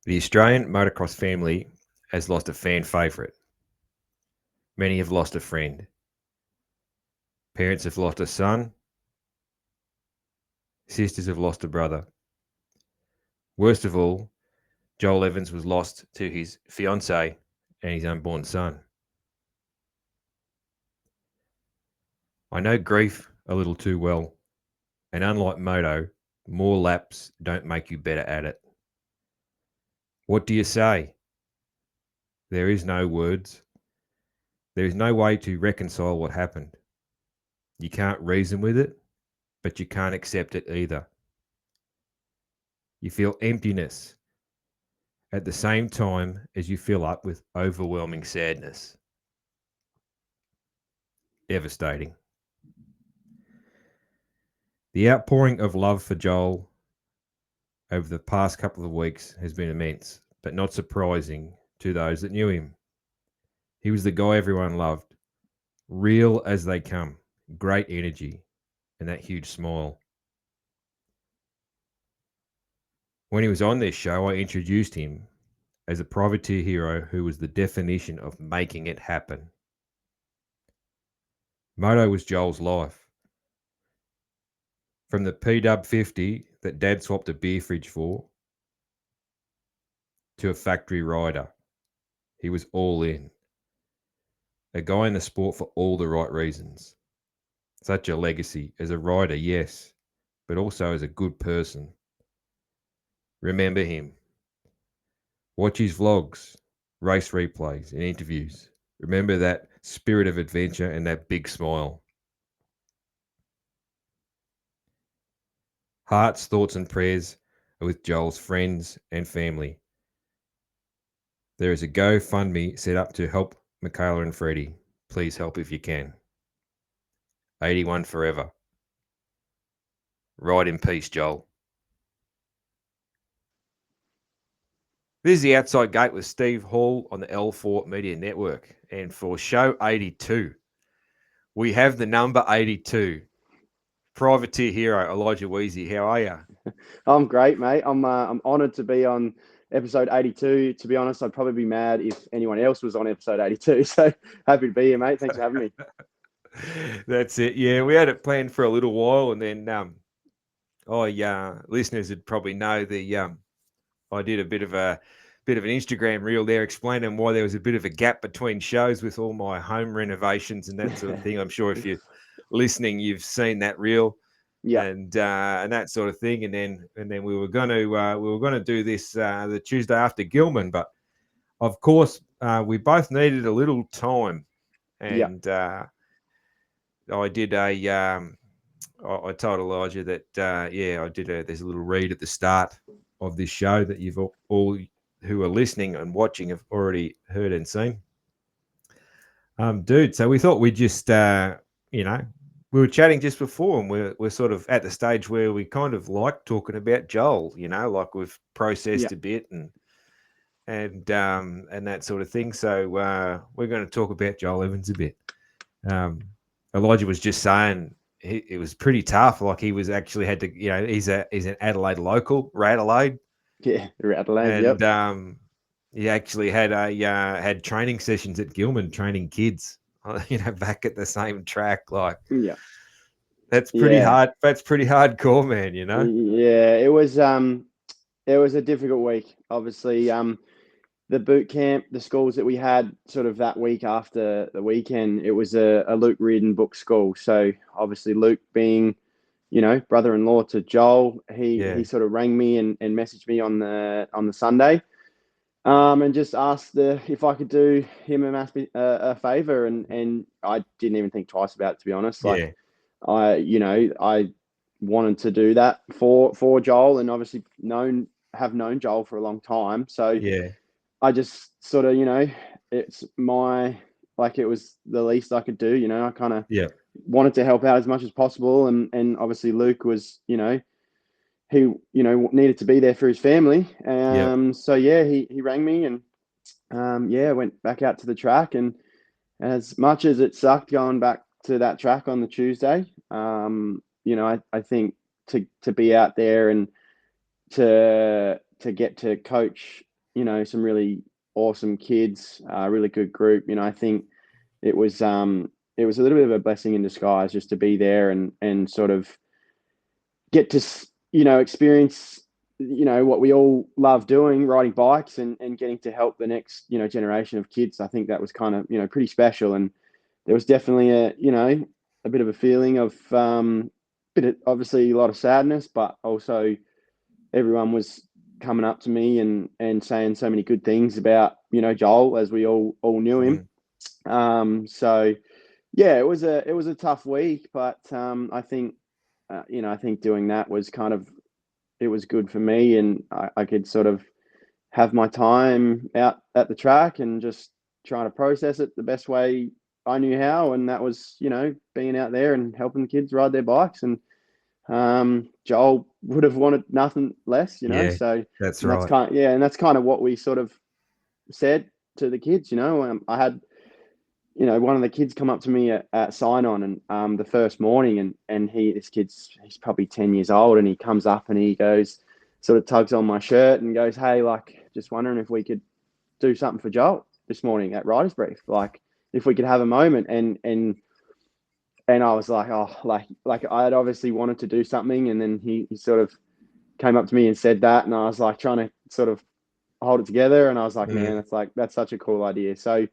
The Australian motocross family has lost a fan favourite. Many have lost a friend. Parents have lost a son. Sisters have lost a brother. Worst of all, Joel Evans was lost to his fiancée and his unborn son. I know grief a little too well, and unlike moto, more laps don't make you better at it. What do you say? There is no words. There is no way to reconcile what happened. You can't reason with it, but you can't accept it either. You feel emptiness at the same time as you fill up with overwhelming sadness. Devastating. The outpouring of love for Joel over the past couple of weeks has been immense, but not surprising to those that knew him. He was the guy everyone loved, real as they come, great energy, and that huge smile. When he was on this show, I introduced him as a privateer hero who was the definition of making it happen. Moto was Joel's life. From the P-Dub 50 that Dad swapped a beer fridge for, to a factory rider, he was all in. A guy in the sport for all the right reasons. Such a legacy as a rider, yes, but also as a good person. Remember him. Watch his vlogs, race replays, and interviews. Remember that spirit of adventure and that big smile. Hearts, thoughts, and prayers are with Joel's friends and family. There is a GoFundMe set up to help Michaela and Freddie. Please help if you can. 81 forever. Ride in peace, Joel. This is the Outside Gate with Steve Hall on the L4 Media Network. And for show 82, we have the number 82. Privateer hero Elijah Wiese. How are you? I'm great, mate. I'm honoured to be on episode 82. To be honest, I'd probably be mad if anyone else was on episode 82. So happy to be here, mate. Thanks for having me. That's it. Yeah, we had it planned for a little while, and then listeners would probably know I did a bit of an Instagram reel there explaining why there was a bit of a gap between shows with all my home renovations and that sort of thing. I'm sure if you're listening, you've seen that reel. Yeah. And that sort of thing, and then we were going to do this the Tuesday after Gilman, but of course we both needed a little time, Yeah. and I did I told Elijah that there's a little read at the start of this show that you've all who are listening and watching have already heard and seen, dude. So we thought we'd just we were chatting just before, and we're sort of at the stage where we kind of like talking about Joel, like we've processed a bit and that sort of thing. So we're going to talk about Joel Evans a bit. Elijah was just saying it was pretty tough. Like he was actually had to, he's an Adelaide local, Adelaide. Yeah. Adelaide. And Yep. he actually had training sessions at Gilman, training kids, back at the same track. Like, Yeah. that's pretty Yeah. hard. That's pretty hardcore, man. Yeah. It was a difficult week. Obviously, the boot camp, the schools that we had sort of that week after the weekend, it was a Luke Reardon book school. So obviously Luke being, brother-in-law to Joel, he sort of rang me and messaged me on the Sunday, and just asked if I could do him a favor, and I didn't even think twice about it, to be honest. Yeah. I wanted to do that for Joel, and obviously have known Joel for a long time, so Yeah. I just sort of, it's it was the least I could do. I kind of Yeah. wanted to help out as much as possible, and obviously Luke was, he needed to be there for his family. Yeah. So yeah, he rang me, and went back out to the track, and as much as it sucked going back to that track on the Tuesday, I think to be out there and to get to coach some really awesome kids, really good group. I think it was a little bit of a blessing in disguise just to be there and sort of get to experience what we all love doing, riding bikes and getting to help the next generation of kids. I think that was kind of pretty special, and there was definitely a bit of a feeling of obviously a lot of sadness, but also everyone was coming up to me and saying so many good things about Joel, as we all knew him. So yeah, it was a tough week, but I think I think doing that was it was good for me, and I could sort of have my time out at the track and just trying to process it the best way I knew how, and that was being out there and helping kids ride their bikes. And Joel would have wanted nothing less, Yeah, so that's and right. that's kind of what we sort of said to the kids. I had one of the kids come up to me at sign on and the first morning, and he's probably 10 years old, and he comes up and he goes, sort of tugs on my shirt and goes, "Hey, like, just wondering if we could do something for Joel this morning at Riders Brief, like if we could have a moment." And I was like, oh, like I had obviously wanted to do something, and then he sort of came up to me and said that, and I was like trying to sort of hold it together, and I was like, man, that's such a cool idea. So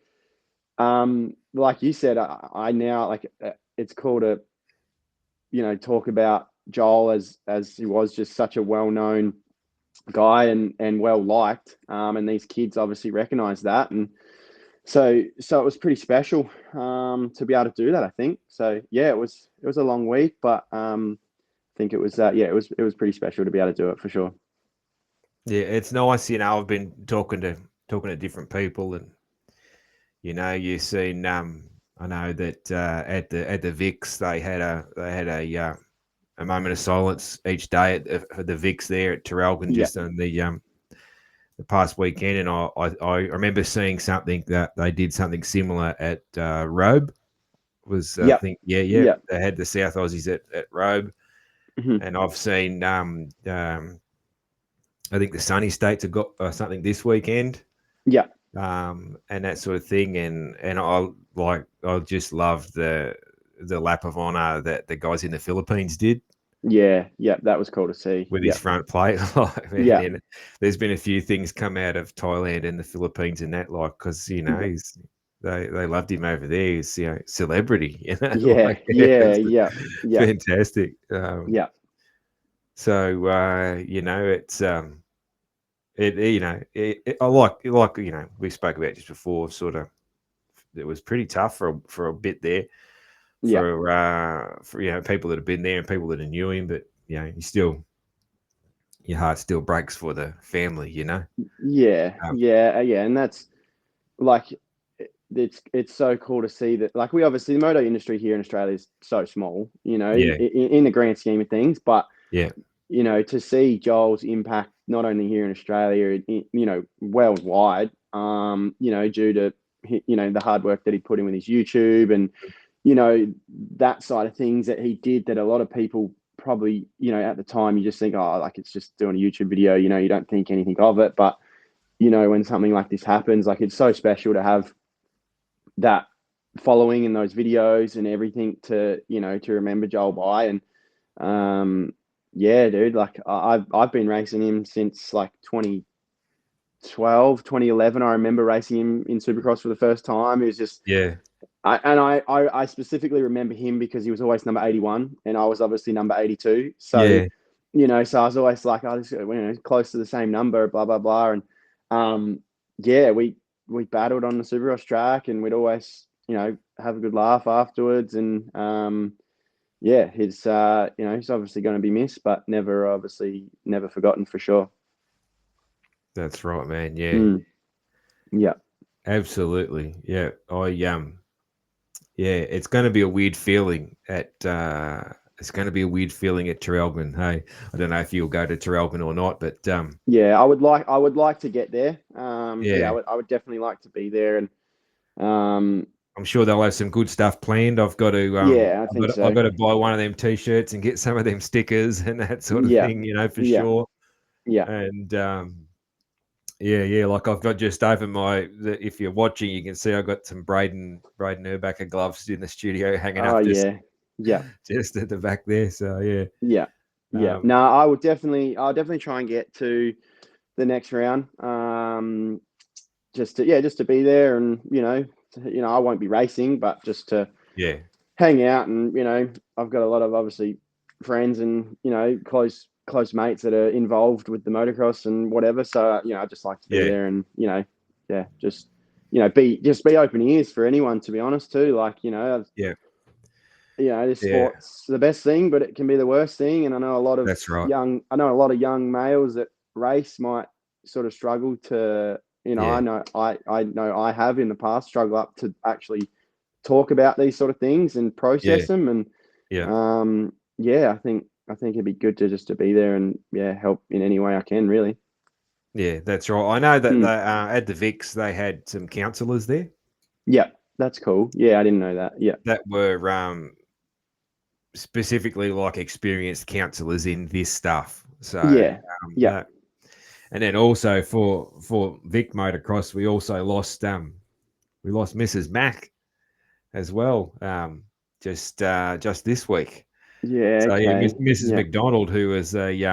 like you said, I now, like, it's cool to talk about Joel as he was just such a well-known guy and well liked, and these kids obviously recognize that, and so it was pretty special to be able to do that, I think. So yeah, it was a long week, but I think it was it was pretty special to be able to do it for sure. Yeah, it's nice. I've been talking to different people, and you've seen. I know that at the Vix they had a moment of silence each day for the Vix there at Terrelgan, just on the past weekend, and I remember seeing something that they did something similar at Robe. I think they had the South Aussies at Robe, and I've seen I think the Sunny States have got something this weekend. And that sort of thing, and I just love the lap of honor that the guys in the Philippines did. That was cool to see with his front plate. And there's been a few things come out of Thailand and the Philippines in that, because they loved him over there. He's celebrity. Fantastic. So it's I like we spoke about just before. Sort of, it was pretty tough for a bit there. For people that have been there and people that knew him, but you still, your heart still breaks for the family, and that's like, it's so cool to see that, like, we obviously, the moto industry here in Australia is so small, in the grand scheme of things, but to see Joel's impact not only here in Australia, worldwide, due to the hard work that he put in with his YouTube and that side of things that he did, that a lot of people probably, at the time, you just think, oh, like, it's just doing a YouTube video, you don't think anything of it. But when something like this happens, like, it's so special to have that following in those videos and everything to remember Joel by. And dude, like, I've been racing him since like 2012, 2011. I remember racing him in Supercross for the first time. It was just I specifically remember him because he was always number 81 and I was obviously number 82. So, so I was always like, oh, this, close to the same number, blah, blah, blah. And we battled on the Supercross track, and we'd always, have a good laugh afterwards. And he's obviously going to be missed, but never forgotten, for sure. That's right, man. Yeah. Absolutely. Yeah. It's going to be a weird feeling at Terrelgan. Hey, I don't know if you'll go to Terrelgan or not, but I would like to get there. I would definitely like to be there, and I'm sure they'll have some good stuff planned. I've got to I've got to buy one of them t-shirts and get some of them stickers and that sort of thing, for sure. Yeah. And Yeah. Like I've got just over if you're watching, you can see I've got some Braden Urbacher gloves in the studio hanging Oh up just yeah, yeah, just at the back there. So yeah. yeah, yeah. Um, No, I'll definitely try and get to the next round. Just to be there, and I won't be racing, but just to yeah. hang out, and I've got a lot of obviously friends and close mates that are involved with the motocross and whatever. So I just like to be Yeah. there, and just be open ears for anyone, to be honest too. Like Yeah. this Yeah. sport's the best thing, but it can be the worst thing. And I know a lot of That's right. young males that race might sort of struggle to, Yeah. I know I have in the past struggle up to actually talk about these sort of things and process Yeah. them. And Yeah. I think it'd be good to be there and help in any way I can, really. Yeah, that's right. I know that Mm. they at the Vics they had some counsellors there Yeah, that's cool. Yeah, I didn't know that. Yeah. that were specifically like experienced counsellors in this stuff. So Yeah. Yeah. that, and then also for Vic Motocross, we also lost Mrs. Mac as well just this week. Yeah. So yeah, Okay. Mrs. Yeah. McDonald, who was and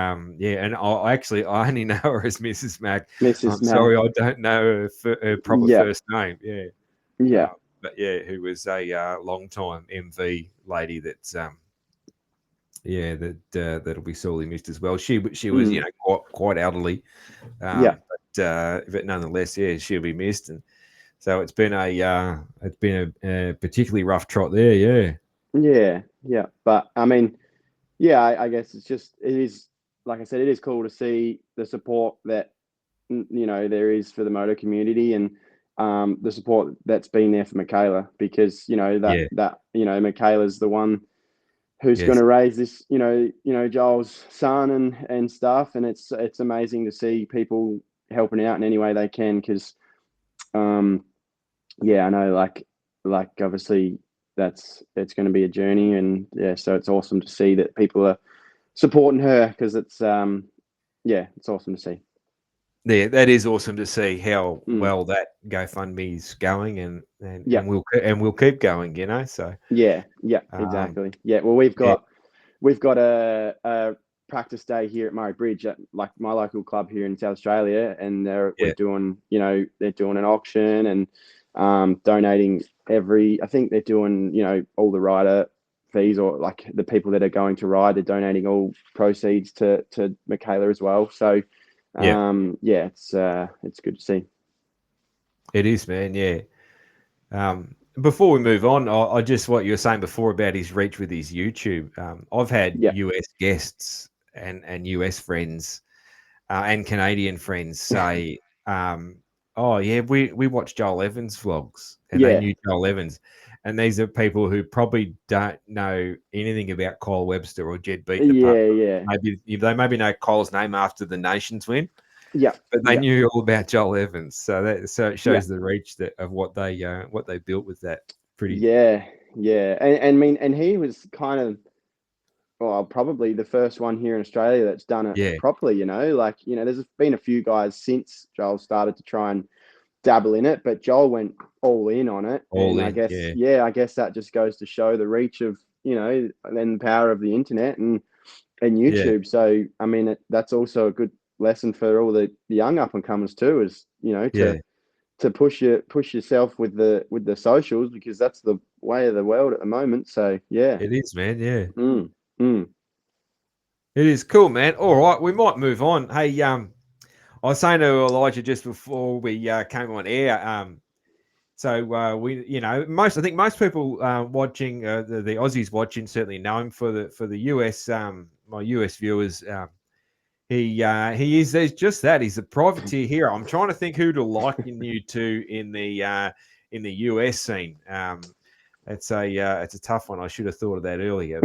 I only know her as Mrs. Mac. Mrs. I'm Mac. sorry, I don't know her proper Yeah. first name. Yeah, Yeah. but yeah, who was a long time MV lady that's that'll be sorely missed as well. She was Mm. quite elderly, Yeah. but nonetheless, yeah, she'll be missed. And so it's been a particularly rough trot there. Yeah, Yeah. Yeah. But I mean, yeah, I guess it is, like I said, it is cool to see the support that there is for the motor community, and the support that's been there for Michaela, because yeah, Michaela's the one who's going yes, to raise this, Joel's son and stuff, and it's amazing to see people helping out in any way they can, because I know, like obviously it's going to be a journey, and so it's awesome to see that people are supporting her, because it's awesome to see. yeah. That is awesome to see how Mm. well that GoFundMe's going, and Yeah, we'll keep going. So yeah, um, exactly. Yeah, well, yeah, we've got a practice day here at Murray Bridge, at like my local club here in South Australia, and we're yeah, doing, they're doing an auction, and donating I think they're doing, all the rider fees, or like the people that are going to ride, they're donating all proceeds to Michaela as well. So yeah. it's good to see. It is, man. Yeah. Before we move on, I just what you were saying before about his reach with his YouTube. I've had Yeah, US guests and US friends and Canadian friends say, "Oh yeah, we watched Joel Evans vlogs," and they yeah, knew Joel Evans. And these are people who probably don't know anything about Kyle Webster or Jed Beaton, apart yeah, from yeah, they maybe know Kyle's name after the Nations win, yeah, but they yeah, knew all about Joel Evans. So it yeah. shows the reach of what they built with that. Pretty, Yeah, yeah, and I mean, and he was kind of, well, probably the first one here in Australia that's done it yeah, properly. There's been a few guys since Joel started to try and dabble in it, but Joel went all in on it, all and in, yeah, I guess that just goes to show the reach of, and the power of the internet and yeah, YouTube. So I mean, that's also a good lesson for all the young up and comers too, is yeah. to push yourself with the socials, because that's the way of the world at the moment. So yeah. It is, man. Yeah, Mm, mm. it is cool, man. All right, we might move on. Hey, I was saying to Elijah just before we came on air. I think most people watching the Aussies watching certainly know him for the US. My US viewers. He is there's just that he's a privateer hero. I'm trying to think who to liken you to in the US scene. It's a tough one. I should have thought of that earlier,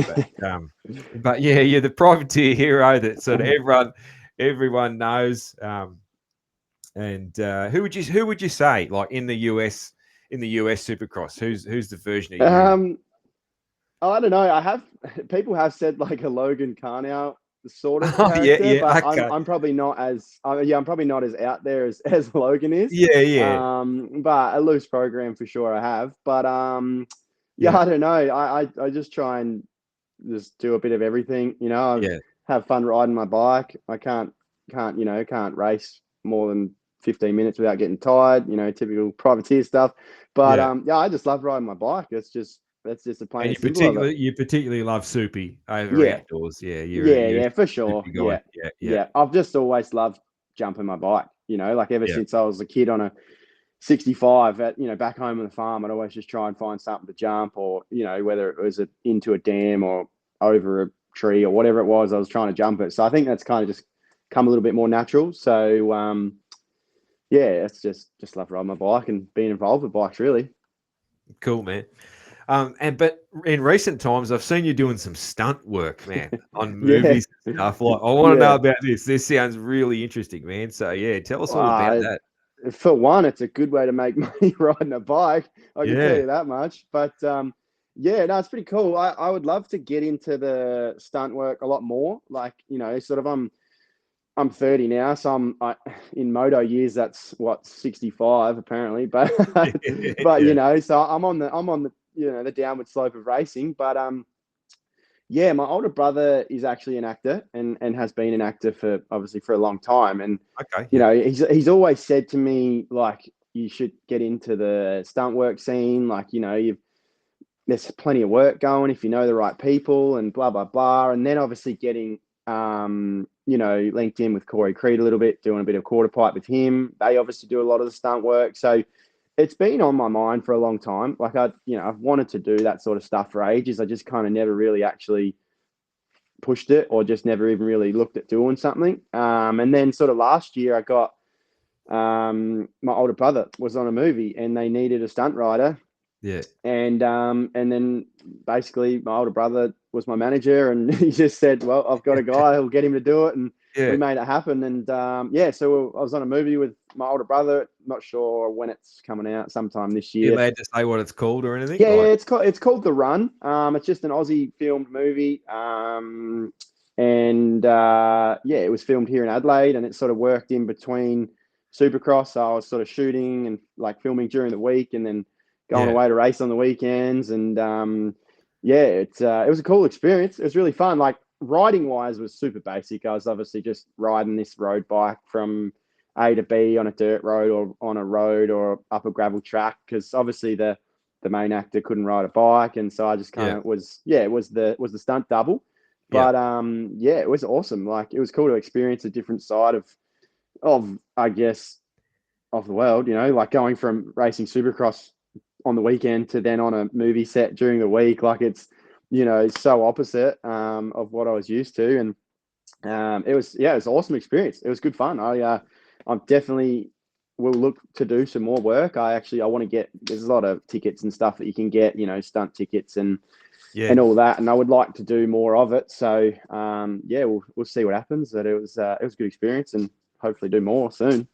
but yeah, you're the privateer hero that sort of everyone knows. And who would you say, like in the US Supercross? Who's the version of you? I don't know. People have said like a Logan Carnow sort of Oh, yeah, character, yeah, but okay. I'm probably not as I'm probably not as out there as Logan is. Yeah, yeah, But a loose program for sure I have. But yeah, yeah, I don't know. I just try and just do a bit of everything. I yeah. have fun riding my bike. I can't race more than 15 minutes without getting tired. Typical privateer stuff. But Yeah. yeah, I just love riding my bike. That's just the plain And and simple of it. you particularly love soupy over Yeah, outdoors. Yeah, you're a yeah, for sure. soupy guy. Yeah, Yeah, yeah, yeah. I've just always loved jumping my bike. Like ever yeah, since I was a kid on a 65 back home on the farm, I'd always just try and find something to jump, or whether it was into a dam or over a tree or whatever it was, I was trying to jump it. So I think that's kind of just come a little bit more natural. So yeah, it's just love riding my bike and being involved with bikes, really. cool, man. But in recent times, I've seen you doing some stunt work, man, on Yeah, movies and stuff. Like, I want to know yeah. about this. This sounds really interesting, man. So yeah, tell us all about Uh, that. for one, it's a good way to make money riding a bike. I can tell Yeah, you that much. But yeah, no, it's pretty cool. I would love to get into the stunt work a lot more. Like, sort of I'm 30 now, so in moto years that's what 65 apparently. But but yeah, so I'm on the the downward slope of racing. But yeah, my older brother is actually an actor and has been an actor for obviously for a long time. And okay, yeah, he's always said to me, like, you should get into the stunt work scene. Like, there's plenty of work going if you know the right people and blah blah blah. And then obviously getting linked in with Corey Creed a little bit, doing a bit of quarter pipe with him. They obviously do a lot of the stunt work. So it's been on my mind for a long time. Like, I've wanted to do that sort of stuff for ages. I just kind of never really actually pushed it, or just never even really looked at doing something. And then sort of last year I got my older brother was on a movie and they needed a stunt rider. yeah, And then basically my older brother was my manager, and he just said, well, I've got a guy, who'll get him to do it. And yeah. we made it happen. And yeah, so I was on a movie with my older brother. Not sure when it's coming out, sometime this You year. allowed to say what it's called or anything? Yeah, Like, it's called The Run. It's just an Aussie filmed movie. And yeah, it was filmed here in Adelaide, and it sort of worked in between Supercross. So I was sort of shooting and like filming during the week, and then going yeah, away to race on the weekends. And yeah, it was a cool experience. It was really fun. Like, riding wise was super basic. I was obviously just riding this road bike from A to B on a dirt road or on a road or up a gravel track, because obviously the main actor couldn't ride a bike, and so I just kind yeah, of it was the stunt double. yeah, But yeah, it was awesome. Like, it was cool to experience a different side of I guess of the world. Like going from racing Supercross on the weekend to then on a movie set during the week. Like, it's so opposite of what I was used to. And it was an awesome experience. It was good fun. I'm definitely will look to do some more work. I want to get, there's a lot of tickets and stuff that you can get, stunt tickets and yeah. all that, and I would like to do more of it. So yeah, we'll see what happens. But it was a good experience, and hopefully do more soon.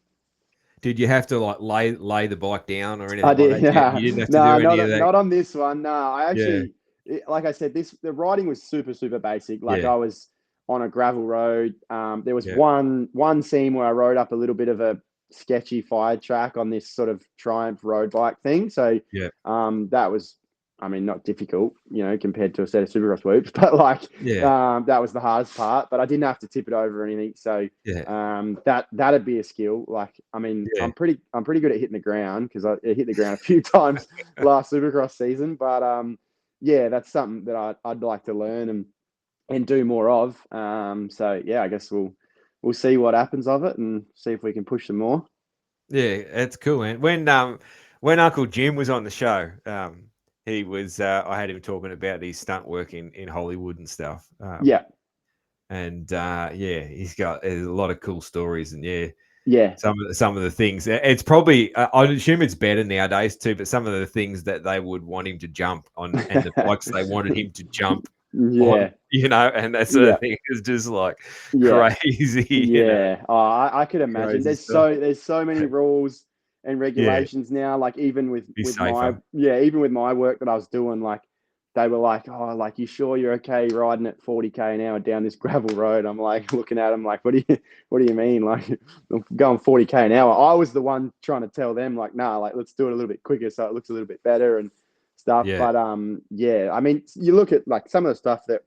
Did you have to like lay the bike down or I anything like did. that? You didn't have to No, do any of that. not on this one. No, I Yeah, actually, like I said, the riding was super, super basic. Like, yeah, I was on a gravel road. There was yeah, one scene where I rode up a little bit of a sketchy fire track on this sort of Triumph road bike thing. So yeah, that was, I mean, not difficult, compared to a set of Supercross whoops, but like yeah, that was the hardest part. But I didn't have to tip it over or anything. So yeah, that'd be a skill. Like, I mean, yeah, I'm pretty good at hitting the ground, because I hit the ground a few times last Supercross season. But yeah, that's something that I'd like to learn and do more of. So yeah, I guess we'll see what happens of it and see if we can push some more. yeah. That's cool, man. When Uncle Jim was on the show, he was I had him talking about his stunt work in Hollywood and stuff. Yeah, And yeah, he's got a lot of cool stories, and yeah, yeah, some of the things. It's probably I'd assume it's better nowadays too, but some of the things that they would want him to jump on, and the bikes they wanted him to jump on, yeah, and that sort yeah. of thing is just like Yeah, crazy, yeah. Oh, I could imagine. crazy There's stuff. so many rules and Yeah, regulations now. Like, even be with my safer. even with my work that I was doing, like they were like, "Oh, like you sure you're okay riding at 40k an hour down this gravel road?" I'm like looking at them like, what do you mean? Like I'm going 40k an hour. I was the one trying to tell them like, nah, like let's do it a little bit quicker so it looks a little bit better and stuff. Yeah. But yeah, I mean, you look at like some of the stuff that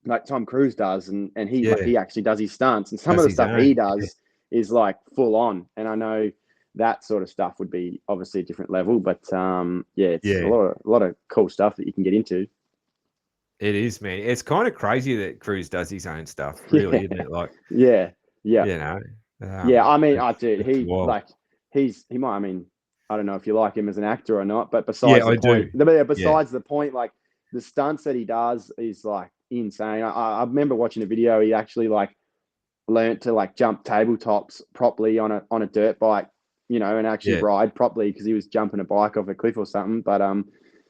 like Tom Cruise does, and Yeah. he actually does his stunts, and some of Does the his stuff he own. does is like full on. And I know that sort of stuff would be obviously a different level, but yeah, it's Yeah. a lot of cool stuff that you can get into. It is, man. It's kind of crazy that Cruz does his own stuff, Yeah, really, isn't it? Like, yeah, yeah, you know, yeah. I mean, I dude, it's he wild. like he might. I mean, I don't know if you like him as an actor or not, but Yeah, besides the I do. point, yeah, Yeah. besides the point, like the stunts that he does is like insane. I remember watching a video. He actually like learned to like jump tabletops properly on a dirt bike, you know, and actually Yeah. ride properly because he was jumping a bike off a cliff or something. But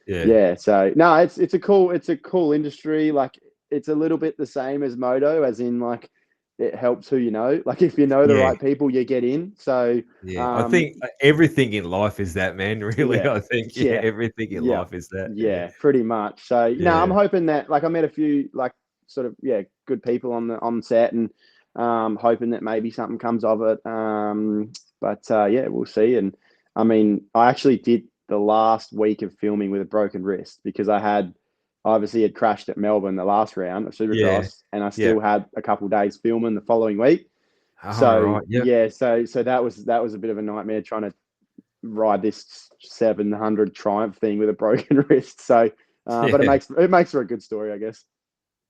Yeah. yeah. So no, it's a cool industry. Like it's a little bit the same as moto, as in like it helps who you know. Like if you know the Yeah. right people, you get in. So Yeah. I think everything in life is that, man. Really, yeah, I think, yeah, yeah, everything in yeah, life is that. Yeah. yeah, pretty much. So I'm Yeah. hoping that like I met a few like sort of good people on set, and hoping that maybe something comes of it. But yeah, we'll see. And I mean, I actually did the last week of filming with a broken wrist because I obviously had crashed at Melbourne the last round of Yeah. Supercross, and I Yeah. still had a couple of days filming the following week. All So right. Yep. yeah, so that was a bit of a nightmare trying to ride this 700 Triumph thing with a broken wrist. So, but Yeah. it makes for a good story, I guess.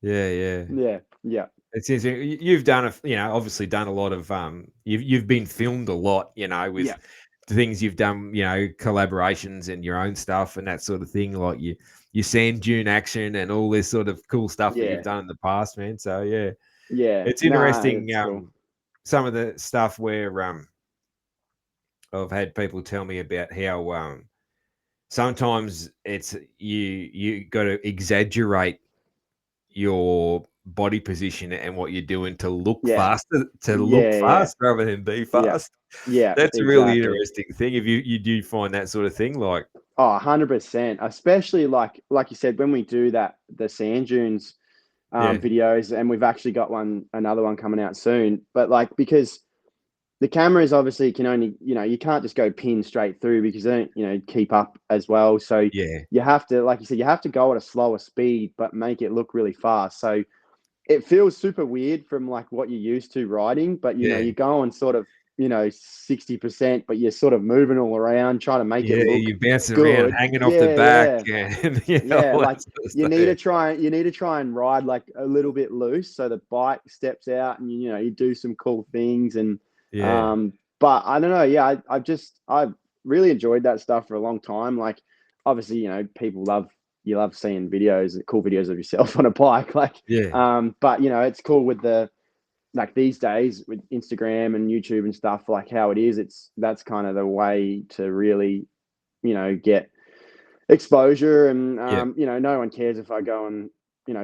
Yeah. Yeah. Yeah, yeah, It's interesting. You've done obviously done a lot of you've been filmed a lot, with yeah, the things you've done, collaborations and your own stuff and that sort of thing, like your sand dune action and all this sort of cool stuff that you've yeah, done in the past, man. So yeah, yeah. it's Nah, interesting. it's cool. Some of the stuff where I've had people tell me about how sometimes it's you got to exaggerate your body position and what you're doing to look Yeah, faster, yeah, rather than be yeah, fast. yeah. That's a really Exactly. interesting thing. If you do find that sort of thing, like, Oh, 100%. Especially like you said, when we do the sand dunes yeah, videos, and we've actually got another one coming out soon. But like because the cameras obviously can only, you can't just go pin straight through because they don't, keep up as well. So yeah, you have to, like you said, you have to go at a slower speed, but make it look really fast. So it feels super weird from like what you're used to riding, but yeah, you're going sort of, 60%, but you're sort of moving all around, trying to make it yeah, look you're bouncing around, good. hanging off the Yeah, back, yeah. and Yeah, all that like sort of stuff. Yeah, you need to try and ride like a little bit loose so the bike steps out, and you do some cool things. And yeah, but I don't know, yeah, I've really enjoyed that stuff for a long time. Like obviously, people love seeing cool videos of yourself on a bike. Like yeah, but it's cool with the like these days with Instagram and YouTube and stuff, like how it is, that's kind of the way to really, get exposure. And yeah, no one cares if I go on,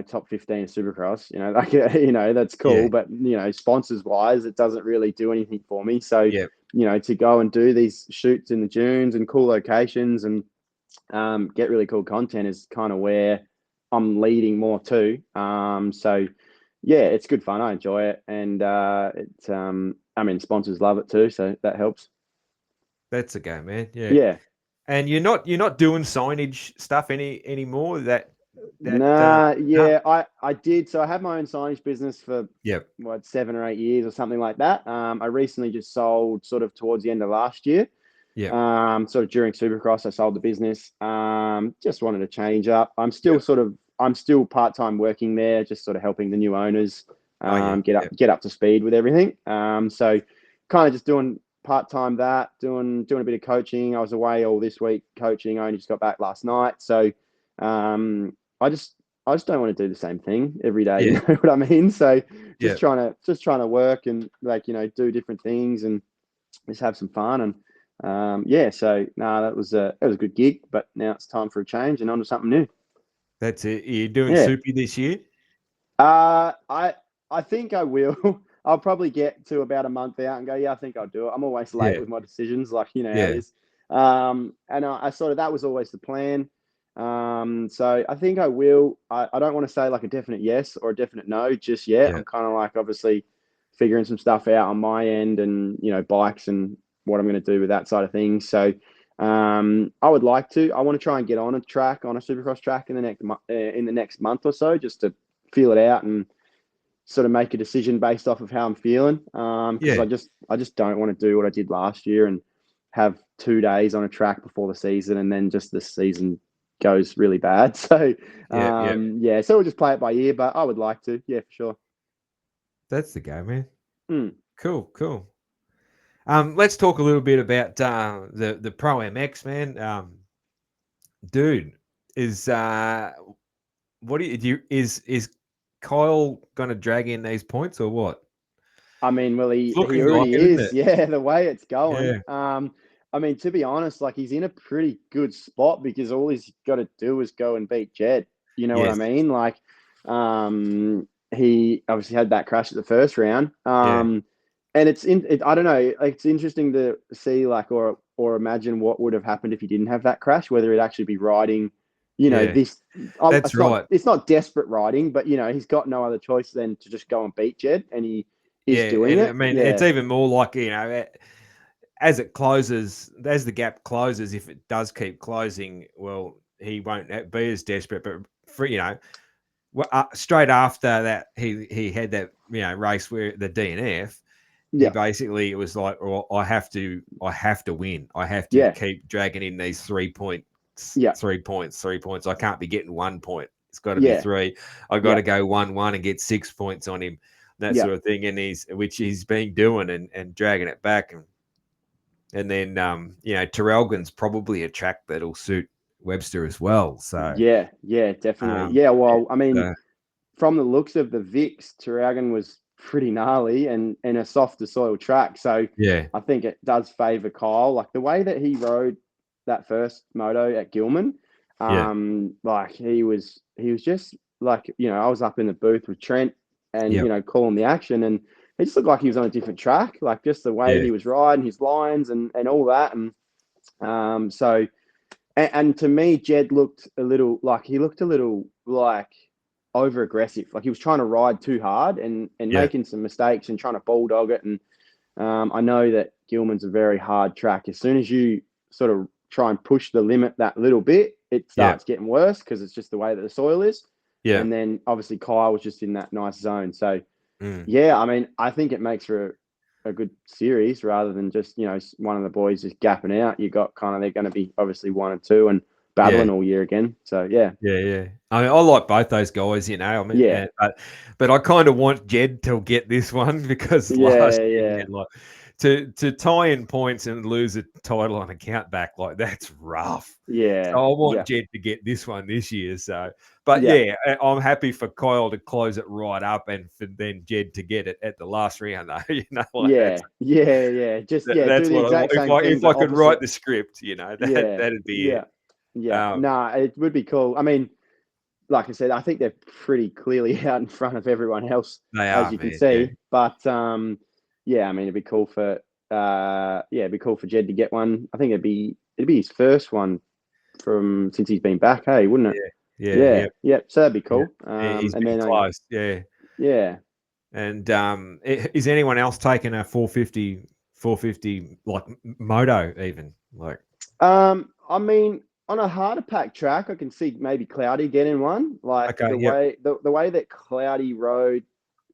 top 15 of Supercross, like that's yeah, cool, but sponsors wise it doesn't really do anything for me. So yeah. to go and do these shoots in the dunes and cool locations, and get really cool content is kind of where I'm leading more to. So yeah, it's good fun, I enjoy it. And it's I mean, sponsors love it too, so that helps. That's a go, man. Yeah, Yeah. and you're not doing signage stuff anymore. Nah, No, yeah, I did. So I had my own signage business for yeah, 7 or 8 years or something like that. I recently just sold sort of towards the end of last year. yeah, Sort of during Supercross, I sold the business. Just wanted to change up. yeah. I'm still part time working there, just sort of helping the new owners Oh yeah, yeah, get up to speed with everything. So kind of just doing part time that, doing a bit of coaching. I was away all this week coaching. I only just got back last night, so um, I just I just don't want to do the same thing every day. You yeah, know what I mean? So yeah. just trying to work and like do different things and just have some fun. And yeah, so no, that was a good gig, but now it's time for a change and on to something new. That's it. You're doing Yeah. Soupy this year? Uh, I I think I will. I'll probably get to about a month out and go, yeah, I think I'll do it. I'm always late Yeah, with my decisions, like you know how it yeah, is. And I sort of that was always the plan. So I think I will. I don't want to say like a definite yes or a definite no just yet. Yeah. I'm kind of like obviously figuring some stuff out on my end and, bikes and what I'm going to do with that side of things. So I would like to. I want to try and get on a Supercross track in the next month or so, just to feel it out and sort of make a decision based off of how I'm feeling. Because Yeah. I just don't want to do what I did last year and have 2 days on a track before the season and then just the season goes really bad. So Yeah. yeah, so we'll just play it by ear. But I would like to, yeah, for sure. That's the go, man. Mm. Cool. Let's talk a little bit about the Pro MX, man. Dude, is what do you is Kyle gonna drag in these points or what? I mean, well, It's he looking like already it, isn't is. it? Yeah, the way it's going. Yeah. I mean, to be honest, like he's in a pretty good spot because all he's got to do is go and beat Jed. You know what I Yes. mean? Like, he obviously had that crash at the first round. Yeah. And I don't know. It's interesting to see, like, or imagine what would have happened if he didn't have that crash. Whether it'd actually be riding, Yeah. this. That's right. It's not desperate riding, but he's got no other choice than to just go and beat Jed, and he is Yeah, doing and I it. mean, it's Yeah, even more like, as it closes, as the gap closes, if it does keep closing, well, he won't be as desperate. But straight after that, he had that race where the DNF. He yeah, basically, it was like, well, I have to win. I have to yeah, keep dragging in these 3 points, yeah, 3 points, 3 points. I can't be getting 1 point. It's got to be yeah, 3. I got yeah, to go 1-1 and get 6 points on him, that yeah, sort of thing. And which he's been doing and dragging it back. And then Terrelgan's probably a track that'll suit Webster as well. So yeah, definitely. um, Yeah, well, I mean, uh, from the looks of the Vix, Taragan was pretty gnarly and a softer soil track. So yeah, I think it does favour Kyle. Like the way that he rode that first moto at Gilman, yeah, like he was just like, I was up in the booth with Trent and, yeah, calling the action, and it just looked like he was on a different track, like just the way yeah, he was riding, his lines and all that. And so and to me, Jed looked a little like over aggressive. Like he was trying to ride too hard and yeah, making some mistakes and trying to bulldog it. And I know that Gilman's a very hard track. As soon as you sort of try and push the limit that little bit, it yeah, starts getting worse because it's just the way that the soil is. yeah. And then obviously Kyle was just in that nice zone. So Mm. yeah, I mean, I think it makes for a good series rather than just, one of the boys just gapping out. You got kind of, they're going to be obviously 1 and 2 and Yeah, battling all year again. So yeah, yeah. I mean, I like both those guys, I mean, yeah, but I kind of want Jed to get this one because last year, yeah, man, like to tie in points and lose a title on a count back, like that's rough. So yeah, I want yeah, Jed to get this one this year. So, but yeah, yeah, I'm happy for Kyle to close it right up and for then Jed to get it at the last round, though. Like yeah, yeah. Just, yeah, do that's the what I want. exact same thing, If but I could write opposite. the script, Yeah, that'd be yeah, it. yeah. Um, Nah, it would be cool. I mean, like I said, I think they're pretty clearly out in front of everyone else, they as are, you can man. Yeah. see. But yeah, I mean, it'd be cool for Jed to get one. I think it'd be his first one from since he's been back. Hey, wouldn't it? Yeah. Yeah. So that'd be Yeah. cool. He's And been then close. Yeah. yeah. And is anyone else taking a 450 like moto even like? I mean, on a harder pack track, I can see maybe Cloudy getting one. Like Okay. Yep. the way that Cloudy rode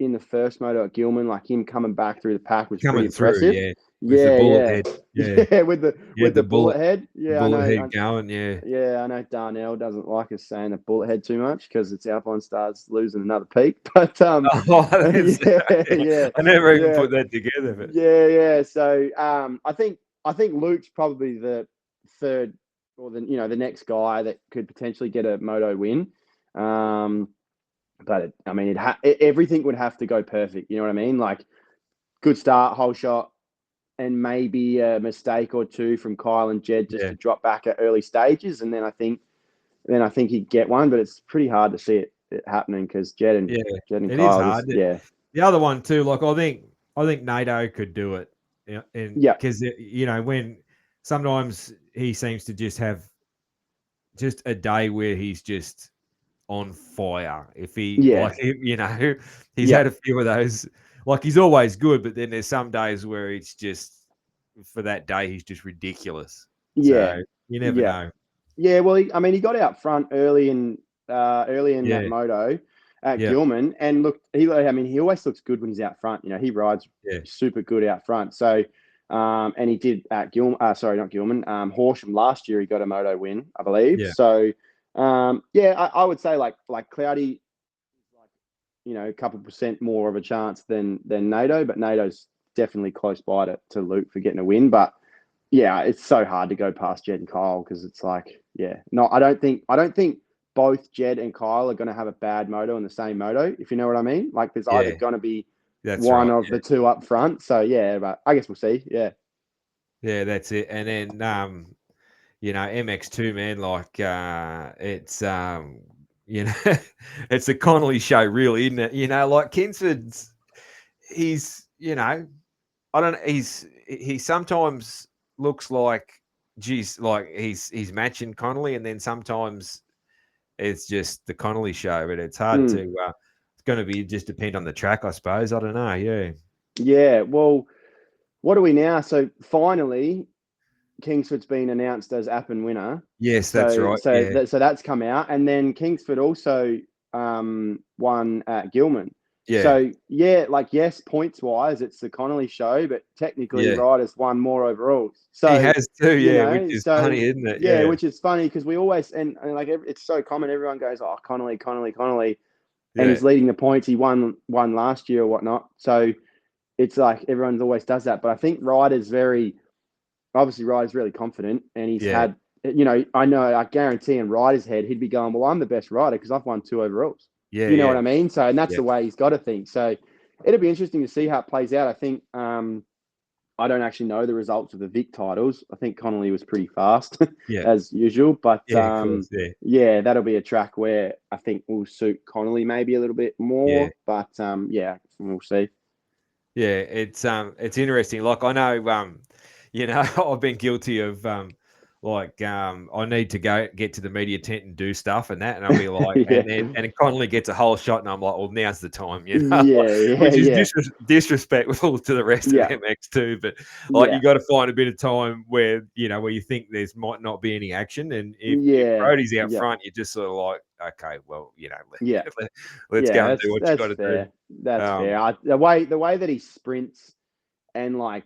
in the first moto at Gilman, like him coming back through the pack was pretty Coming through. impressive. Yeah. With the Yeah, bullet yeah, head. Yeah. yeah. Yeah. With the bullet head. The Yeah, I bullet know. head going. Yeah. Yeah, I know Darnell doesn't like us saying the bullet head too much because it's Alpine Stars losing another peak. But Oh, yeah, I never even yeah, put that together. But yeah. So I think Luke's probably the third or the next guy that could potentially get a moto win. But I mean, everything would have to go perfect. You know what I mean? Like good start, whole shot, and maybe a mistake or two from Kyle and Jed just yeah. to drop back at early stages, and then I think he'd get one. But it's pretty hard to see it happening because Jed and It is Kyle hard. just The other one too, like I think NATO could do it, and yeah, because when sometimes he seems to just have just a day where he's just on fire. If he Yeah, like, he's yeah, had a few of those. Like he's always good, but then there's some days where it's just for that day he's just ridiculous. yeah, So you never yeah. know. Yeah, well, he got out front early in that Yeah, moto at yeah, Gilman, and look, he always looks good when he's out front. He rides yeah, super good out front. So, and he did at Gilman. Sorry, not Gilman. Horsham last year he got a moto win, I believe. yeah, So, yeah, I would say like Cloudy, like a couple percent more of a chance than NATO, but NATO's definitely close by to Luke for getting a win, but. Yeah, it's so hard to go past Jed and Kyle because it's like, yeah, no, I don't think both Jed and Kyle are going to have a bad moto in the same moto, if you know what I mean. Like, there's either yeah. going to be That's one right. of the two up front. So yeah, but I guess we'll see. Yeah, Yeah, that's it. And then MX2, man, like it's it's a Connolly show, really, isn't it? Like Kinsford's, he's I don't. He sometimes looks like, geez, like he's matching Connolly, and then sometimes it's just the Connolly show. But it's hard to. mm. It's going to be just depend on the track, I suppose. I don't know. Yeah. Yeah. Well, what are we now? So finally, Kingsford's been announced as Appen winner. Yes, that's So right. so Yeah. that, so that's come out, and then Kingsford also won at Gilman. Yeah. So yeah, like yes, points wise, it's the Connolly show, but technically Yeah. Ryder's won more overalls. He So has too. Yeah, which is so funny, isn't it? yeah, Yeah. which is funny because we always and like it's so common. Everyone goes, oh, Connolly, Connolly, Connolly, and Yeah. he's leading the points. He won last year or whatnot. So it's like everyone always does that, but I think Ryder's really confident, and he's Yeah. had, I guarantee in Ryder's head, he'd be going, well, I'm the best rider because I've won 2 overalls. Yeah. You know Yeah. what I mean? So, and that's Yeah. the way he's got to think. So it'll be interesting to see how it plays out. I think, I don't actually know the results of the Vic titles. I think Connolly was pretty fast Yeah. as usual, but Yeah. Of course. Yeah. yeah, that'll be a track where I think will suit Connolly maybe a little bit Yeah. more, but yeah, we'll see. Yeah, it's interesting. Like I know, I've been guilty of I need to go get to the media tent and do stuff and that, and I'll be like, Yeah. and it Connolly gets a whole shot, and I'm like, well, now's the time, Yeah, yeah, which is yeah. disrespectful to the rest of Yeah. MX2, but like Yeah. you got to find a bit of time where where you think there's might not be any action, and if Yeah. Brody's out Yeah. front, you're just sort of like, okay, well, Yeah. let's go Yeah, and do what you got that's to do. fair. That's Um, fair. The way that he sprints and like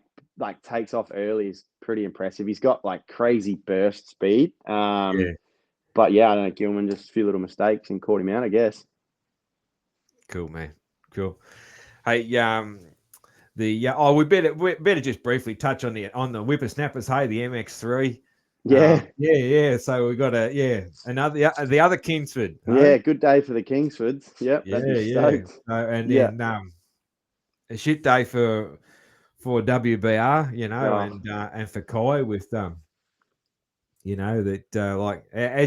takes off early is pretty impressive. He's got like crazy burst speed. yeah. But yeah, I don't know. Gilman just a few little mistakes and caught him out, I guess. Cool, man. Cool. Hey, we better just briefly touch on the whippersnappers. Hey, the MX3. Yeah. Yeah. So we got another the other Kingsford. Yeah. Hey? Good day for the Kingsfords. Yep. They'd be Yeah. stoked. And Yeah. then a shit day for WBR, Oh, and for Kai with as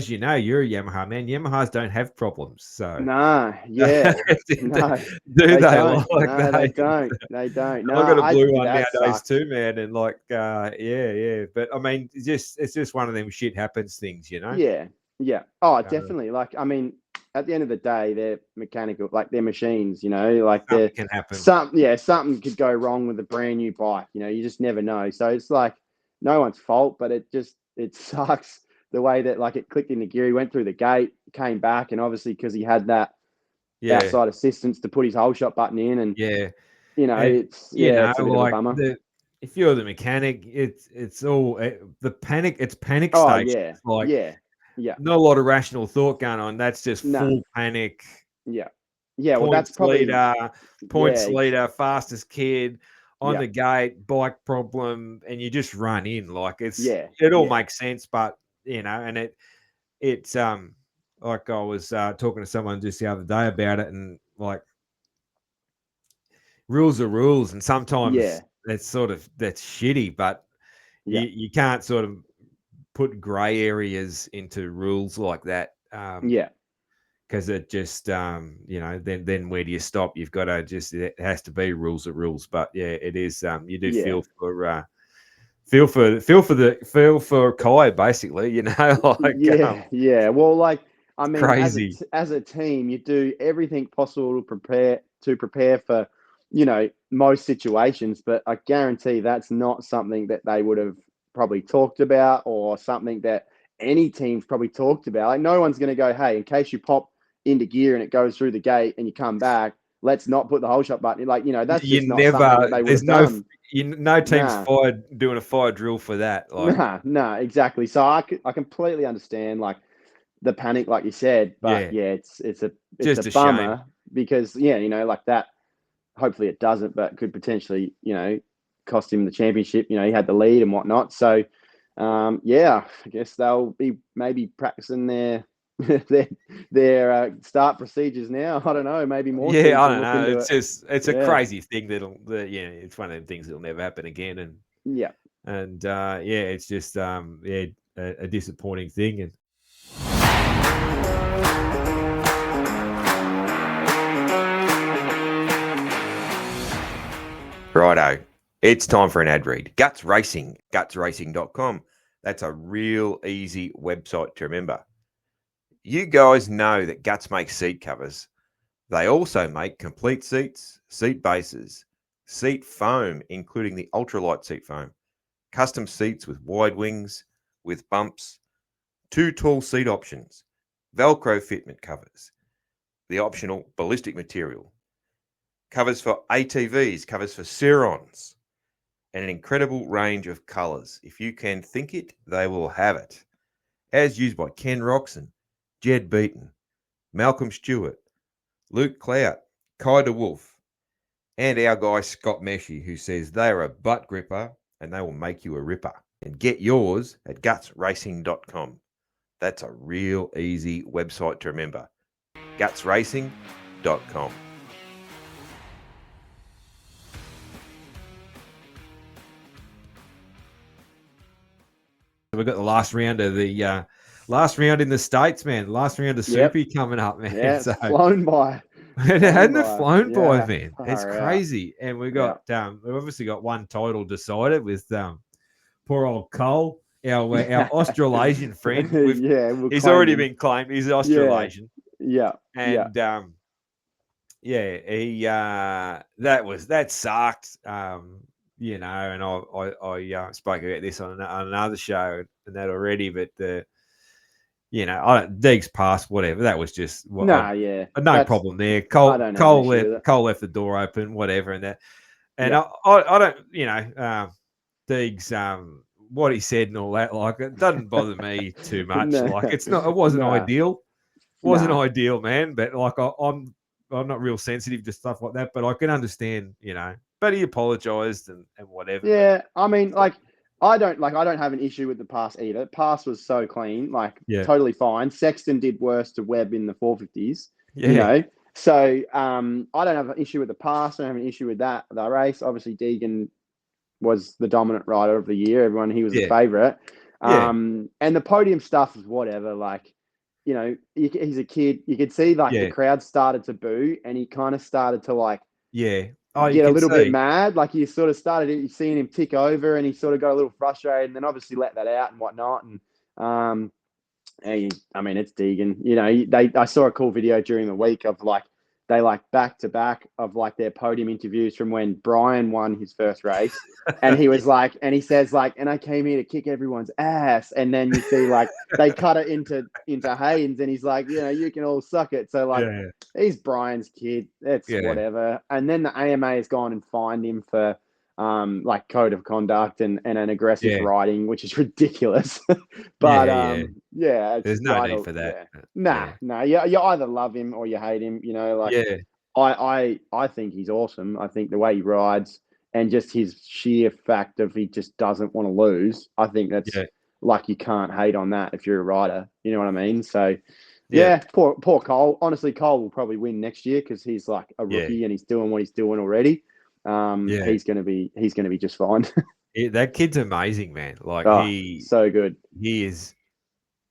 you're a Yamaha man. Yamahas don't have problems, so nah. Yeah. do No. they They don't. like No, they they? don't. They don't. No, I've got a blue one that nowadays sucks. too, man, and like, yeah. But I mean, it's just one of them shit happens things, Yeah, yeah. Oh, Uh, definitely. Like, I mean, at the end of the day, they're mechanical, like they're machines, like Something can happen. something could go wrong with a brand new bike, you just never know. So it's like no one's fault, but it sucks the way that like it clicked into gear. He went through the gate, came back, and obviously because he had that Yeah, outside assistance to put his whole shot button in, and yeah, and it's it's a bit of a like bummer. if you're the mechanic, it's all the panic. It's panic Oh station. yeah, It's like yeah, yeah. not a lot of rational thought going on. That's just No, full panic. yeah, yeah. Well, that's probably Points yeah, leader, fastest kid on yeah, the gate, bike problem, and you just run in. Like yeah, it all yeah. makes sense, but and it's like I was talking to someone just the other day about it, and like rules are rules, and sometimes Yeah, that's shitty, but yeah, you can't sort of put grey areas into rules like that. yeah, Because it just then where do you stop? You've got to just, it has to be rules are rules. But yeah, it is you do yeah, feel feel for Kai, basically, you know, like Yeah. Well, like I it's mean, crazy. as a team, you do everything possible to prepare for, you know, most situations. But I guarantee that's not something that they would have probably talked about, or something that any team's probably talked about. Like no one's going to go, hey, in case you pop into gear and it goes through the gate and you come back, let's not put the whole shot button. Like, you know, that's You just not something never that they would there's have done. no team's Nah. fired doing a fire drill for that. Like, Nah, exactly. So I completely understand like the panic, like you said, but yeah, yeah, it's a just a shame. bummer because yeah, you know, like that. Hopefully it doesn't, but could potentially, you know, cost him the championship. You know, he had the lead and whatnot. So yeah, I guess they'll be maybe practicing their their start procedures now. I don't know. Maybe more Yeah, teams I will don't look know. into It's it. just it's a Yeah, crazy thing yeah, it's one of them things that'll never happen again. yeah. And yeah, it's just yeah, a disappointing thing. And righto, it's time for an ad read. Guts Racing, gutsracing.com. That's a real easy website to remember. You guys know that Guts makes seat covers. They also make complete seats, seat bases, seat foam, including the ultralight seat foam, custom seats with wide wings, with bumps, 2 tall seat options, Velcro fitment covers, the optional ballistic material, covers for ATVs, covers for Cirons, and an incredible range of colours. If you can think it, they will have it. As used by Ken Roxon, Jed Beaton, Malcolm Stewart, Luke Clout, Kai DeWolf, and our guy Scott Meshy, who says they are a butt gripper and they will make you a ripper. And get yours at gutsracing.com. That's a real easy website to remember. gutsracing.com. We've got the last round of the last round in the States, man. Last round of Yep. Soupy coming up, man. Yeah, So flown by. hadn't it flown by, Yeah, man? It's far out. crazy. And we Yeah. got we've obviously got one title decided with poor old Cole, our Australasian friend. Yeah, we'll He's claim already him. been claimed. He's Yeah, Australasian. yeah, yeah. And yeah, he that sucked. You know, and I spoke about this on another show and that already, but you know, Deeg's pass, whatever. That was just Nah, yeah. no problem there. I don't have an issue with it. Cole left the door open, whatever, and that. And Yeah. I don't, you know, Deeg's what he said and all that. Like, it doesn't bother me too much. No, Like, it wasn't nah, ideal. Wasn't nah. ideal, man. But like, I'm not real sensitive to stuff like that. But I can understand, you know. But he apologized and whatever. But Yeah, I mean, like, I don't have an issue with the pass either. Pass was so clean, like yeah, totally fine. Sexton did worse to Webb in the 450s, you yeah, know. So I don't have an issue with the pass. I don't have an issue with that. The race, obviously, Deegan was the dominant rider of the year. He was the yeah, favorite. yeah, And the podium stuff is whatever. Like, you know, he's a kid. You could see like the yeah, crowd started to boo, and he kind of started to like yeah. Oh, you get a can little bit see. mad. Like you sort of started seeing him tick over, and he sort of got a little frustrated, and then obviously let that out and whatnot. And I mean, it's Deegan. You know, I saw a cool video during the week of like they like back to back of like their podium interviews from when Brian won his first race, and he was like, and he says like, and I came here to kick everyone's ass, and then you see like they cut it into Haynes, and he's like, you know, you can all suck it. So like, Yeah, he's Brian's kid. It's yeah, whatever. And then the AMA has gone and fined him for like code of conduct and an aggressive yeah, riding, which is ridiculous. But yeah, yeah. yeah, it's There's no need for that. yeah. Nah, Yeah, nah. You either love him or you hate him. You know, like yeah, I think he's awesome. I think the way he rides and just his sheer fact of he just doesn't want to lose. I think that's yeah, like you can't hate on that if you're a rider. You know what I mean? So yeah, yeah, poor Cole. Honestly, Cole will probably win next year because he's like a yeah, rookie and he's doing what he's doing already. yeah. He's gonna be just fine. That kid's amazing, man. Like Oh, so good. he is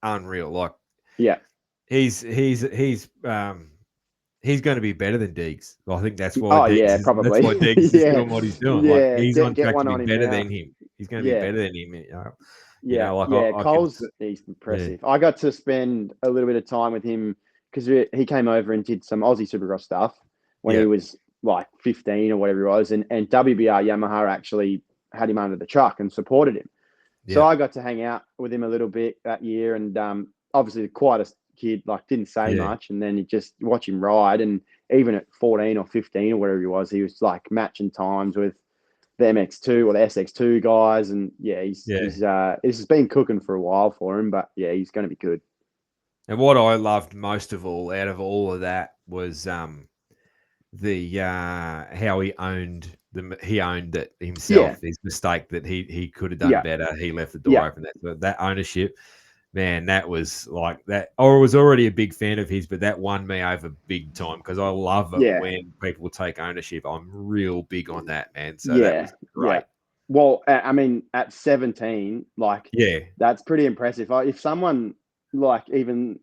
unreal. Like Yeah. he's he's going to be better than Deeks. I think that's why Oh Deeks yeah, is that's probably. why Deeks is Yeah, doing what he's doing. Like yeah. he's on Get track to one be on him better now. than him. He's going to be Yeah. better than him. Yeah, Like yeah. I can. He's Yeah, impressive. I got to spend a little bit of time with him because he came over and did some Aussie Supercross stuff when yeah, he was like 15 or whatever he was, and WBR Yamaha actually had him under the truck and supported him. So yeah, I got to hang out with him a little bit that year, and obviously the quietest kid, like didn't say yeah, much, and then you just watch him ride, and even at 14 or 15 or whatever he was like matching times with the MX2 or the SX2 guys, and yeah, yeah. this has been cooking for a while for him, but yeah, he's going to be good. And what I loved most of all out of all of that was the how he owned it Yeah, himself. His mistake that he could have done yeah, better. He left the door yeah, open. That ownership, man, that was like that. I was already a big fan of his, but that won me over big time because I love it yeah, when people take ownership. I'm real big on that, man. So that yeah, was yeah. great. Well, I mean, at 17, like Yeah, that's pretty impressive. If someone like even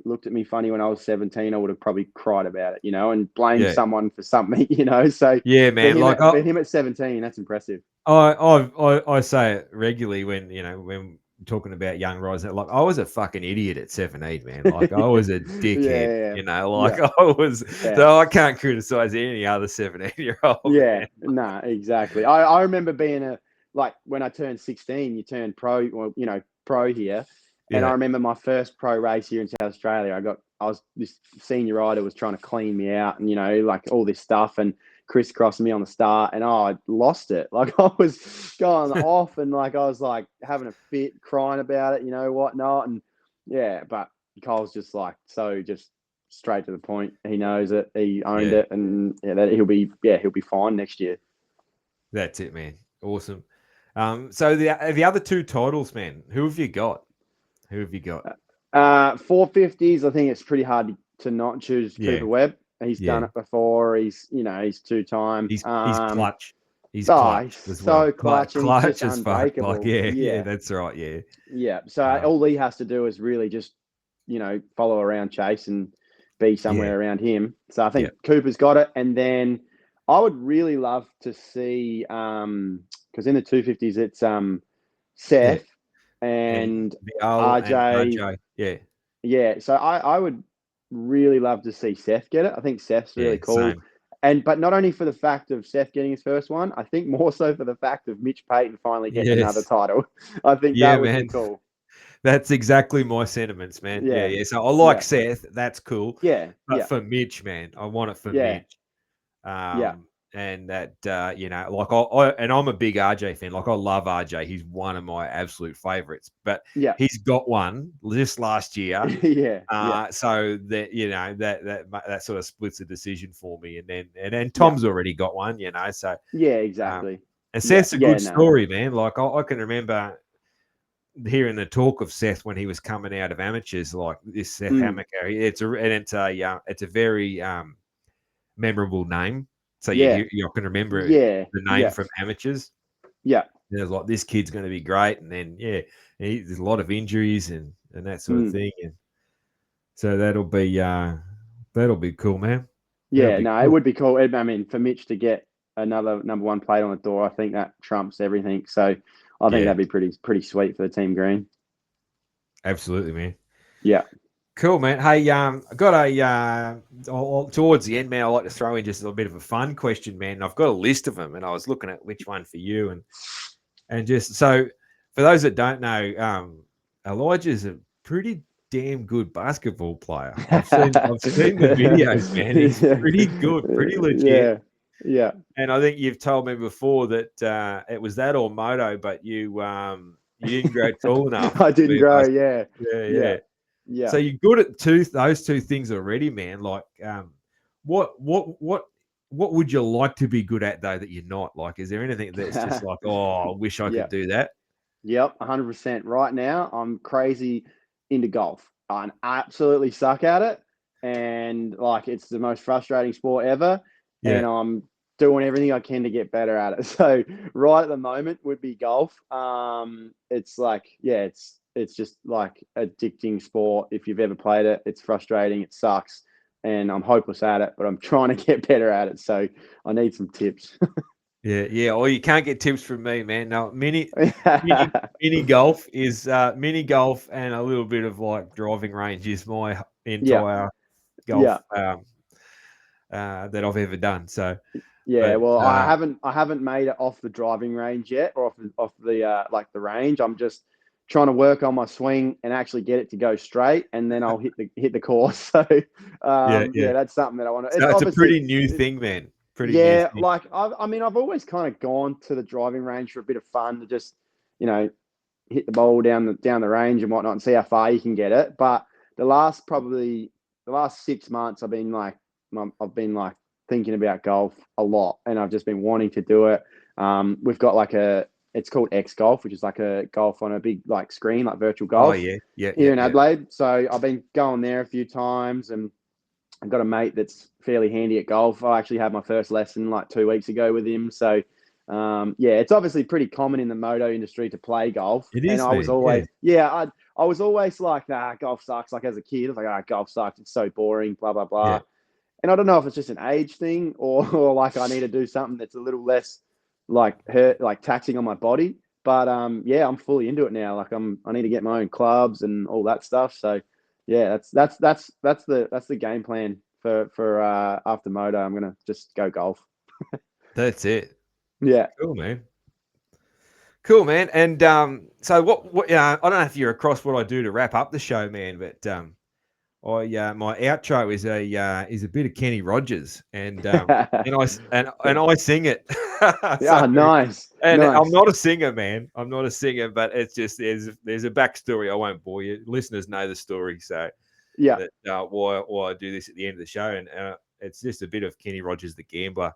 looked at me funny when I was 17, I would have probably cried about it, and blamed yeah, someone for something, So yeah, for man. him Like for him at 17, that's impressive. I say it regularly when talking about young riders. Like I was a fucking idiot at 17, man. Like I was a dickhead, Yeah, Like yeah, I was. yeah, So I can't criticize any other 17-year-old yeah. man. Nah, exactly. I remember being like when I turned 16, you turn pro, well, pro here. And I Yeah, remember my first pro race here in South Australia. I was this senior rider was trying to clean me out, and like all this stuff, and crisscrossing me on the start, and I lost it. Like I was going off, and like I was like having a fit, crying about it, whatnot, and yeah. But Cole's just like just straight to the point. He knows it. He owned yeah. it, and yeah, that he'll be fine next year. That's it, man. Awesome. So the other two titles, man. Who have you got? Who have you got? 450s. I think it's pretty hard to not choose Yeah, Cooper Webb. He's done yeah. it before. He's 2-time. He's clutch. He's He's clutch as well. so clutch, and he's just Clutch as fuck. Like, unbreakable. yeah, Yeah, that's right. Yeah. yeah. So Um, all he has to do is really just follow around Chase and be yeah, somewhere around him. So I yeah, think Cooper's got it, and then I would really love to see because in the 250s it's yeah. Seth And and Viol and RJ. RJ. Yeah, Yeah, so I would really love to see Seth get it. I think Seth's yeah. really cool. Same. But not only for the fact of Seth getting his first one, I think more so for the fact of Mitch Payton finally getting another Yes. title. I think Yeah, that would be man. cool. That's exactly my sentiments, man. Yeah, Yeah, yeah. So I like yeah, Seth. That's cool. yeah, But yeah, for Mitch, man, I want it for yeah, Mitch. yeah, And that like and I'm a big RJ fan. Like I love RJ. He's one of my absolute favorites. But yeah, he's got one this last year. yeah, yeah, So that that sort of splits the decision for me. And then yeah, Tom's already got one. So yeah, um, exactly. and Yeah, Seth's a yeah, good no, story, man. Like I can remember hearing the talk of Seth when he was coming out of amateurs, like this Seth mm, Hammaker. It's a very memorable name. So yeah, you can remember yeah, the name yeah, from amateurs. yeah, And it was like this kid's going to be great, and then there's a lot of injuries and that sort of mm, thing, and so that'll be cool, man. That'll yeah. be No, it cool. would be cool. I mean, for Mitch to get another number one plate on the door, I think that trumps everything. So I think Yeah, that'd be pretty sweet for the team green. absolutely, man. Yeah. Cool, man. Hey, I got towards the end, man. I like to throw in just a little bit of a fun question, man. I've got a list of them, and I was looking at which one for you, and just so for those that don't know, Elijah's a pretty damn good basketball player. I've seen the videos, man. He's pretty good, pretty legit. Yeah. Yeah. And I think you've told me before that it was that or moto, but you didn't grow tall enough I to didn't be a grow. basketball. Yeah. Yeah, Yeah. yeah. Yeah. So you're good at those two things already, man. Like, what would you like to be good at though that you're not? Like, is there anything that's just like, oh, I wish I Yeah. could do that? Yep. 100%. Right now, I'm crazy into golf. I absolutely suck at it. And like, it's the most frustrating sport ever. Yeah, And I'm doing everything I can to get better at it. So right at the moment would be golf. It's like, yeah, it's just like addicting sport. If you've ever played it, it's frustrating. It sucks. and I'm hopeless at it, but I'm trying to get better at it. So I need some tips. Yeah. Or you can't get tips from me, man. No, mini golf is mini golf and a little bit of like driving range is my Yeah, entire yeah, golf that I've ever done. So, yeah. but Well, I haven't made it off the driving range yet, or off the like the range. I'm just trying to work on my swing and actually get it to go straight, and then I'll hit the course. So yeah. that's something that I want to. So It's it's a obviously pretty new thing, man. Pretty new yeah, thing. like I mean, I've always kind of gone to the driving range for a bit of fun to just you know hit the ball down the range and whatnot and see how far you can get it. But probably the last 6 months, I've been like thinking about golf a lot, and I've just been wanting to do it. We've got it's called X Golf, which is like a golf on a big like screen, like virtual Oh golf yeah. here in Adelaide. So I've been going there a few times, and I've got a mate that's fairly handy at golf. I actually had my first lesson like 2 weeks ago with him. So, it's obviously pretty common in the moto industry to play golf. It And is, I was man. Yeah, always, I was always like, nah, golf sucks. Like as a kid, I was like, golf sucks. It's so boring, blah, blah, yeah. blah. And I don't know if it's just an age thing or like I need to do something that's a little less like taxing on my body. But I'm fully into it now. Like I need to get my own clubs and all that stuff. So yeah, that's the game plan for after moto. I'm gonna just go golf. That's it. Yeah. Cool, man. Cool, man. And so what? I don't know if you're across what I do to wrap up the show, man, but my outro is a bit of Kenny Rogers, and I sing it. So, Yeah, nice, and I'm nice. not a singer, man. I'm not a singer, but it's just there's a backstory. I won't bore you. Listeners know the story, so Yeah. that why I do this at the end of the show, and it's just a bit of Kenny Rogers, the gambler,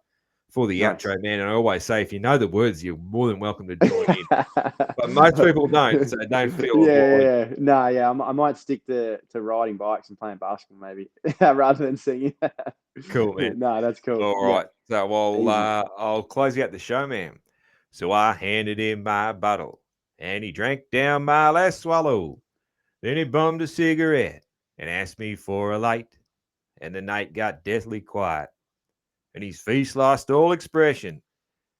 for the Nice. outro, man. And I always say, if you know the words, you're more than welcome to join in. But most people don't, so don't feel obliged. Yeah. No, yeah. I might stick to riding bikes and playing basketball maybe rather than singing. Cool, man. No, that's cool. All Yeah, right. So easy. I'll close out the show, man. So I handed him my bottle, and he drank down my last swallow. Then he bummed a cigarette and asked me for a light, and the night got deathly quiet, and his face lost all expression.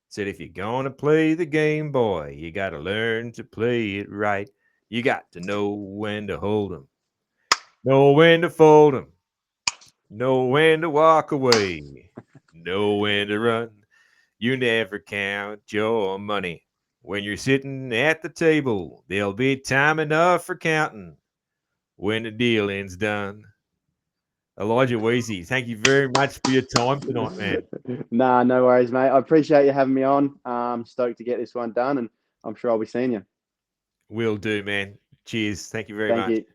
Said, if you're going to play the game, boy, you got to learn to play it right. You got to know when to hold 'em, know when to fold 'em, know when to walk away, know when to run. You never count your money. When you're sitting at the table, there'll be time enough for counting when the dealing's done. Elijah Wiese, thank you very much for your time tonight, man. Nah, no worries, mate. I appreciate you having me on. Stoked to get this one done, and I'm sure I'll be seeing you. Will do, man. Cheers. Thank you very Thank much. you.